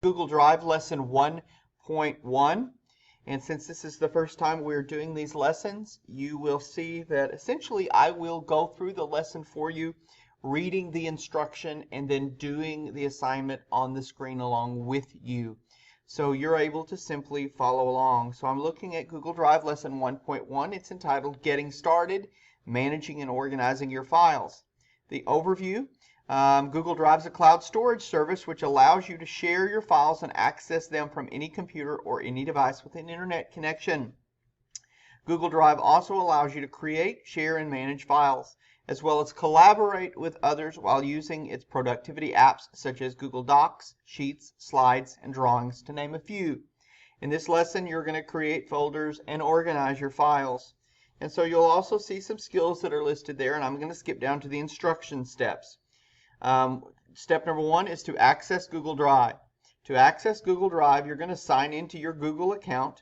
Google Drive lesson 1.1, and since this is the first time we're doing these lessons, you will see that essentially I will go through the lesson for you, reading the instruction and then doing the assignment on the screen along with you. So you're able to simply follow along. So I'm looking at Google Drive lesson 1.1. It's entitled Getting Started, Managing and Organizing Your Files. The overview. Google Drive is a cloud storage service which allows you to share your files and access them from any computer or any device with an internet connection. Google Drive also allows you to create, share, and manage files, as well as collaborate with others while using its productivity apps such as Google Docs, Sheets, Slides, and Drawings, to name a few. In this lesson, you're going to create folders and organize your files. And so you'll also see some skills that are listed there, and I'm going to skip down to the instruction steps. Step number 1 is to access Google Drive. To access Google Drive, you're going to sign into your Google account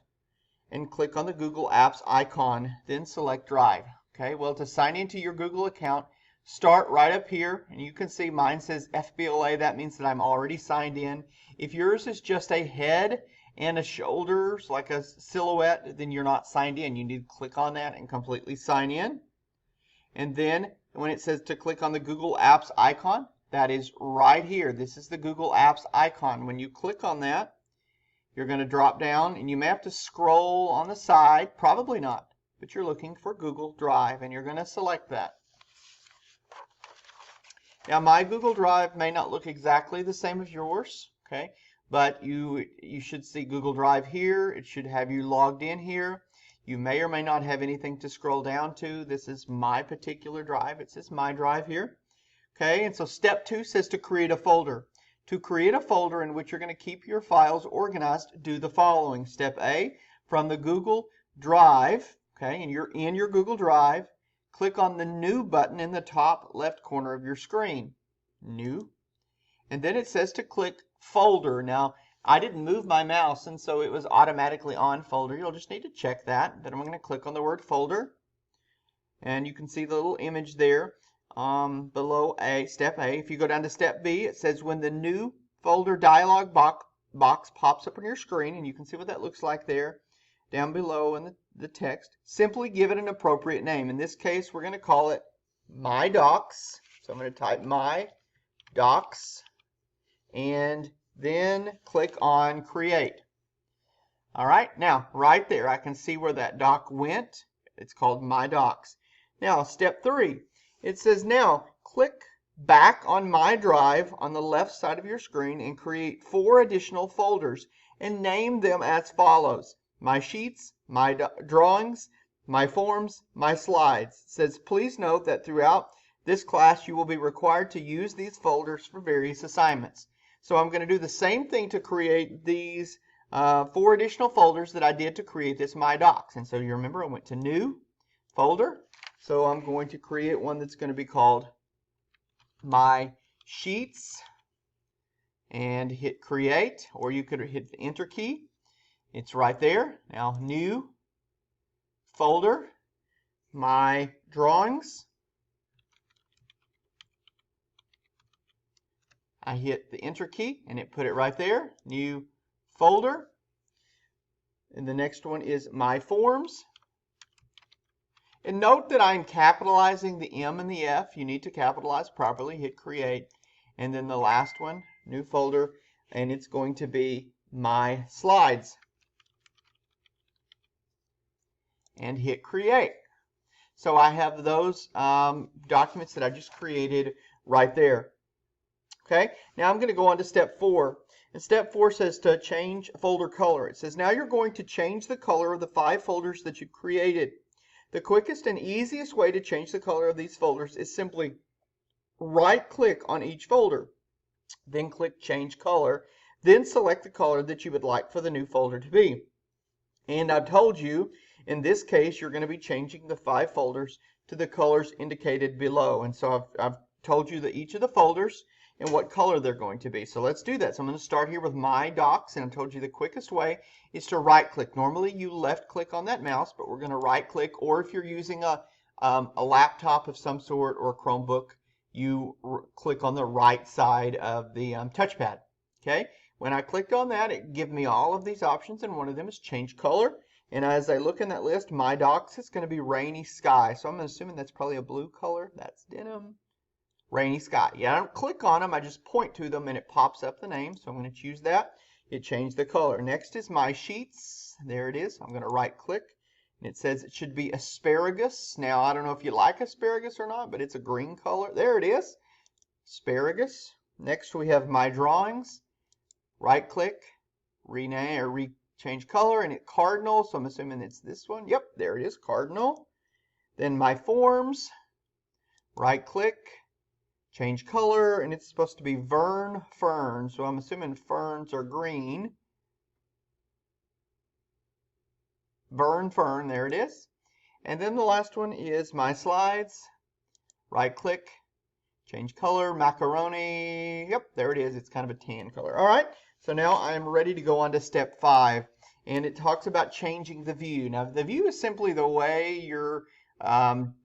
and click on the Google Apps icon, then select Drive. Okay, well, to sign into your Google account, start right up here, and you can see mine says FBLA. That means that I'm already signed in. If yours is just a head and a shoulders, like a silhouette, then you're not signed in. You need to click on that and completely sign in. And then when it says to click on the Google Apps icon, that is right here. This is the Google Apps icon. When you click on that, you're going to drop down, and you may have to scroll on the side. Probably not, but you're looking for Google Drive, and you're going to select that. Now, my Google Drive may not look exactly the same as yours, okay? But you should see Google Drive here. It should have you logged in here. You may or may not have anything to scroll down to. This is my particular drive. It says My Drive here. Okay, and so step 2 says to create a folder. To create a folder in which you're going to keep your files organized, do the following. Step A, from the Google Drive, okay, and you're in your Google Drive, click on the New button in the top left corner of your screen. New. And then it says to click Folder. Now, I didn't move my mouse, and so it was automatically on folder. You'll just need to check that. Then I'm going to click on the word folder, and you can see the little image there below step A. If you go down to step B, it says when the new folder dialog box pops up on your screen, and you can see what that looks like there down below in the text, simply give it an appropriate name. In this case, we're going to call it My Docs. So I'm going to type My Docs, and then click on Create. All right, now right there I can see where that doc went. It's called My Docs. Now step 3, it says now click back on My Drive on the left side of your screen and create 4 additional folders and name them as follows: My Sheets, My Drawings, My Forms, My Slides. It says please note that throughout this class you will be required to use these folders for various assignments. So I'm going to do the same thing to create these 4 additional folders that I did to create this My Docs. And so you remember I went to New, Folder. So I'm going to create one that's going to be called My Sheets and hit Create, or you could hit the Enter key. It's right there. Now New, Folder, My Drawings. I hit the Enter key and it put it right there. New folder. And the next one is My Forms. And note that I'm capitalizing the M and the F. You need to capitalize properly. Hit Create. And then the last one, New folder, and it's going to be My Slides. And hit Create. So I have those documents that I just created right there. Okay, now I'm going to go on to step 4. And step 4 says to change folder color. It says now you're going to change the color of the 5 folders that you created. The quickest and easiest way to change the color of these folders is simply right-click on each folder, then click Change Color, then select the color that you would like for the new folder to be. And I've told you, in this case, you're going to be changing the 5 folders to the colors indicated below. And so I've told you that each of the folders and what color they're going to be. So let's do that. So I'm going to start here with My Docs, and I told you the quickest way is to right click. Normally you left click on that mouse, but we're going to right click, or if you're using a laptop of some sort or a Chromebook, you click on the right side of the touchpad. Okay, When I clicked on that, it gave me all of these options, and one of them is change color. And as I look in that list, my docs is going to be rainy sky. So I'm assuming that's probably a blue color. That's denim. Rainy sky. Yeah, I don't click on them. I just point to them, and it pops up the name. So I'm going to choose that. It changed the color. Next is my sheets. There it is. I'm going to right click. And it says it should be asparagus. Now, I don't know if you like asparagus or not, but it's a green color. There it is. Asparagus. Next, we have my drawings. Right click, rename or change color, and it's cardinal. So I'm assuming it's this one. Yep, there it is, cardinal. Then my forms. Right click, change color, and it's supposed to be Vern Fern. So I'm assuming ferns are green. Vern Fern, there it is. And then the last one is my slides. Right click, change color, macaroni. Yep, there it is. It's kind of a tan color. All right, so now I'm ready to go on to step 5. And it talks about changing the view. Now, the view is simply the way your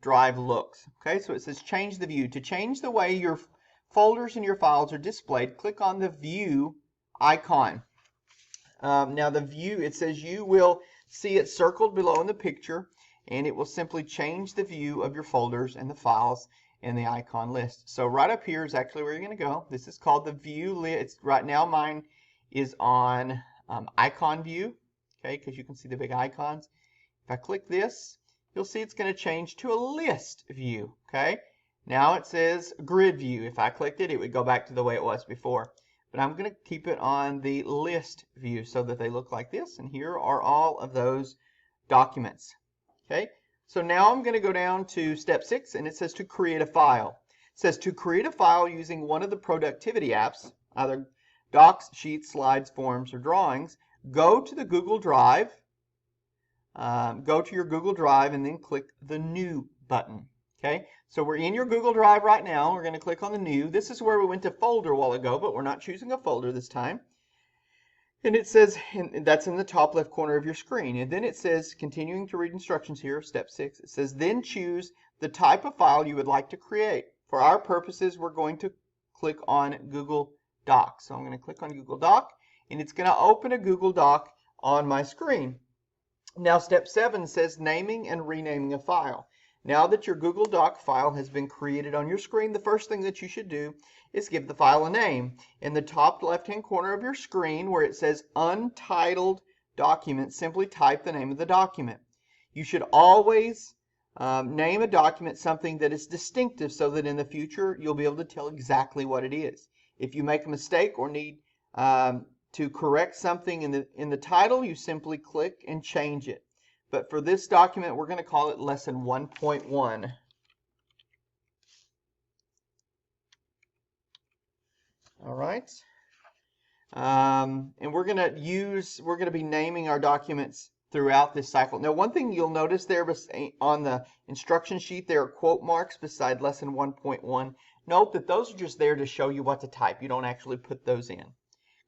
drive looks. Okay, so it says change the view. To change the way your folders and your files are displayed, click on the view icon. Now, the view, it says you will see it circled below in the picture, and it will simply change the view of your folders and the files in the icon list. So right up here is actually where you're going to go. This is called the view list. Right now mine is on icon view, okay, because you can see the big icons. If I click this, you'll see it's going to change to a list view, okay. Now it says grid view. If I clicked it, it would go back to the way it was before. But I'm going to keep it on the list view so that they look like this. And here are all of those documents, okay. So now I'm going to go down to step 6, and it says to create a file. It says to create a file using one of the productivity apps, either Docs, Sheets, Slides, Forms, or Drawings. Go to the Google Drive, go to your Google Drive, and then click the New button. Okay, so we're in your Google Drive right now. We're going to click on the New. This is where we went to folder a while ago, but we're not choosing a folder this time. And it says, and that's in the top left corner of your screen. And then it says, continuing to read instructions here, step 6, it says, then choose the type of file you would like to create. For our purposes, we're going to click on Google Docs. So I'm going to click on Google Doc, and it's going to open a Google Doc on my screen. Now, step 7 says naming and renaming a file. Now that your Google Doc file has been created on your screen, the first thing that you should do is give the file a name. In the top left-hand corner of your screen where it says Untitled Document, simply type the name of the document. You should always name a document something that is distinctive so that in the future you'll be able to tell exactly what it is. If you make a mistake or need to correct something in the title, you simply click and change it. But for this document, we're going to call it Lesson 1.1. All right. And we're going to be naming our documents throughout this cycle. Now, one thing you'll notice there on the instruction sheet, there are quote marks beside Lesson 1.1. Note that those are just there to show you what to type. You don't actually put those in.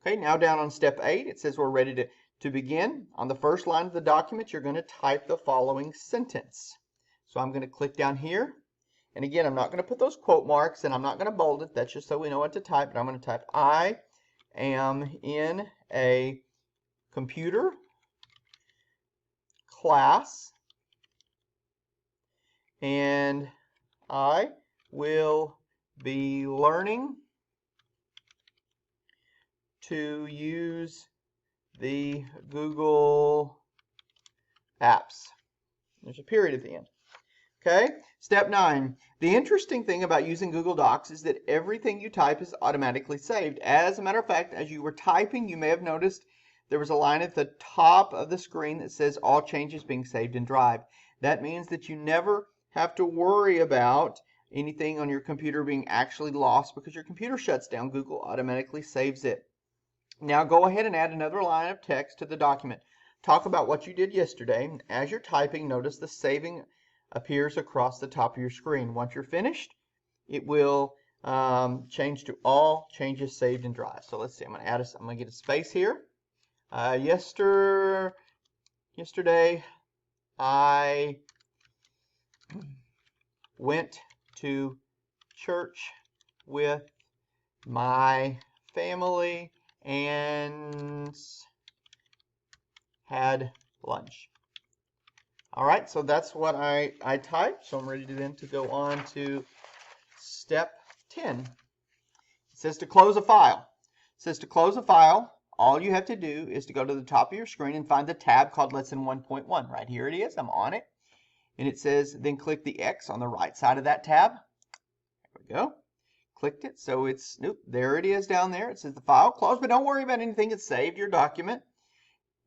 Okay, now down on step 8, it says we're ready to begin. On the first line of the document, you're going to type the following sentence. So I'm going to click down here. And again, I'm not going to put those quote marks, and I'm not going to bold it. That's just so we know what to type. But I'm going to type, I am in a computer class, and I will be learning to use the Google apps. There's a period at the end. Okay, step 9. The interesting thing about using Google Docs is that everything you type is automatically saved. As a matter of fact, as you were typing, you may have noticed there was a line at the top of the screen that says all changes being saved in Drive. That means that you never have to worry about anything on your computer being actually lost because your computer shuts down. Google automatically saves it. Now go ahead and add another line of text to the document. Talk about what you did yesterday. As you're typing, notice the saving appears across the top of your screen. Once you're finished, it will change to all changes saved in Drive. So let's see, I'm going to get a space here. Yesterday, I went to church with my family and had lunch. All right, so that's what I typed. So I'm ready to then to go on to step 10. It says to close a file. It says to close a file, all you have to do is to go to the top of your screen and find the tab called Lesson 1.1. Right here it is. I'm on it. And it says then click the X on the right side of that tab. There we go. Clicked it. So it's, nope, there it is down there. It says the file closed, but don't worry about anything. It's saved your document.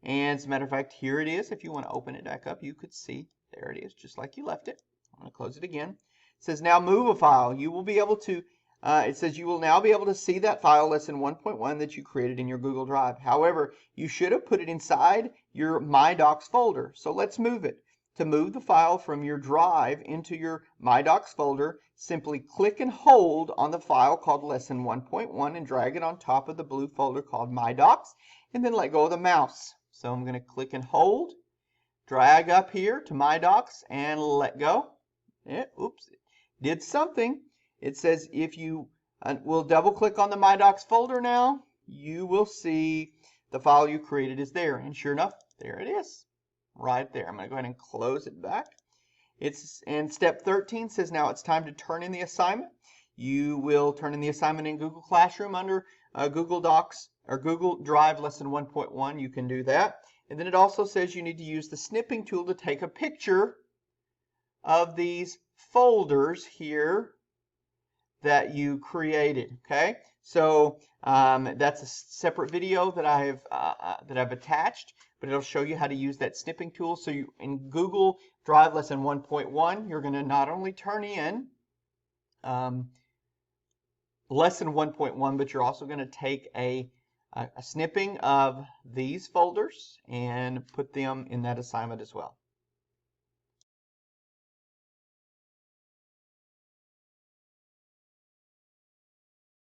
And as a matter of fact, here it is. If you want to open it back up, you could see. There it is, just like you left it. I'm going to close it again. It says now move a file. You will be able to, it says you will now be able to see that file, Lesson 1.1, that you created in your Google Drive. However, you should have put it inside your My Docs folder. So let's move it. To move the file from your Drive into your My Docs folder, simply click and hold on the file called Lesson 1.1 and drag it on top of the blue folder called My Docs, and then let go of the mouse. So I'm going to click and hold, drag up here to My Docs, and let go. Oops, it did something. It says if you will double click on the My Docs folder now, you will see the file you created is there. And sure enough, there it is, right there. I'm going to go ahead and close it back. And step 13 says now it's time to turn in the assignment. You will turn in the assignment in Google Classroom under Google Docs or Google Drive Lesson 1.1. You can do that. And then it also says you need to use the snipping tool to take a picture of these folders here that you created. Okay, so that's a separate video that I've attached, but it'll show you how to use that snipping tool. So you, in Google Drive Lesson 1.1, you're going to not only turn in Lesson 1.1, but you're also going to take a snipping of these folders and put them in that assignment as well.